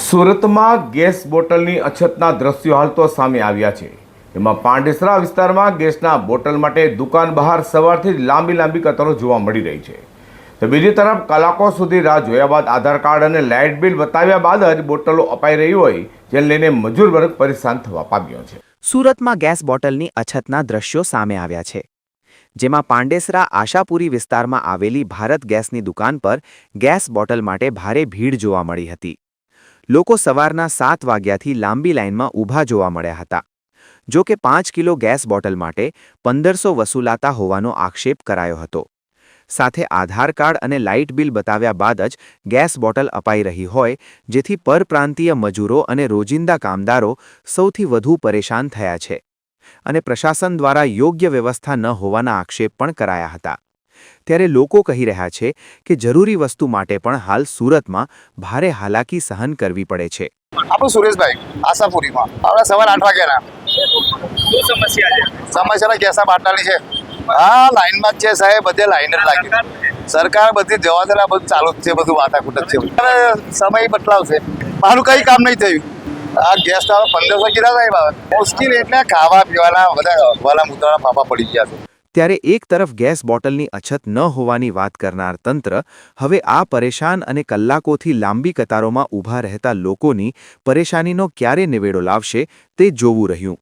સુરતમાં ગેસ બોટલની અછતના દ્રશ્યો હાલ તો સામે આવ્યા છે। એમાં પાંડેસરા વિસ્તારમાં ગેસના બોટલ માટે દુકાન બહાર સવારથી જ લાંબી કતારો જોવા મળી રહી છે। તો બીજી તરફ કલાકો સુધી રાહ જોયા બાદ આધાર કાર્ડ અને લાઇટ બિલ બતાવ્યા બાદ જ બોટલો અપાઈ રહી હોય, જેને લઈને મજૂર વર્ગ પરેશાન થવા પામ્યો છે। સુરતમાં ગેસ બોટલની અછતના દ્રશ્યો સામે આવ્યા છે, જેમાં પાંડેસરા આશાપુરી વિસ્તારમાં આવેલી ભારત ગેસની દુકાન પર ગેસ બોટલ માટે ભારે ભીડ જોવા મળી હતી। લોકો સવારના 7 વાગ્યાથી લાંબી લાઇનમાં ઊભા જોવા મળ્યા હતા। જો કે 5 કિલો ગેસ બોટલ માટે 1500 વસૂલાતા હોવાનો આક્ષેપ કરાયો હતો। સાથે આધાર કાર્ડ અને લાઇટ બિલ બતાવ્યા બાદ જ ગેસ બોટલ અપાઈ રહી હોય, જેથી પરપ્રાંતીય મજૂરો અને રોજિંદા કામદારો સૌથી વધુ પરેશાન થયા છે અને પ્રશાસન દ્વારા યોગ્ય વ્યવસ્થા ન હોવાના આક્ષેપ પણ કરાયા હતા। ત્યારે લોકો કહી રહ્યા છે કે જરૂરી વસ્તુ માટે પણ હાલ સુરતમાં ભારે હાલાકી સહન કરવી પડે છે। આપણું સુરેશભાઈ આશાપુરીમાં આપણે સવારે 8 વાગ્યાના સમસ્યા ગેસના બાટલાની છે। હા, લાઈનમાં જ છે સાહેબ, બધે લાઈન જ લાગી। સરકાર બધી જવાબદારી બધું ચાલુ જ છે, બધું વાતાકૂટ જ છે। સમય બદલાવશે, મારું કઈ કામ નહીં થયું। આ ગેસ 1500 કીધા સાહેબ, મુશ્કેલ એટલે ખાવા પીવાના બધા વાલા મુદ્દાના ફાફા પડી ગયા છે। ત્યારે એક તરફ ગેસ બોટલની અછત ન હોવાની વાત કરનાર તંત્ર હવે આ પરેશાન અને કલાકોથી લાંબી કતારોમાં ઊભા રહેતા લોકોની પરેશાનીનો ક્યારે નિવેડો લાવશે તે જોવું રહ્યું।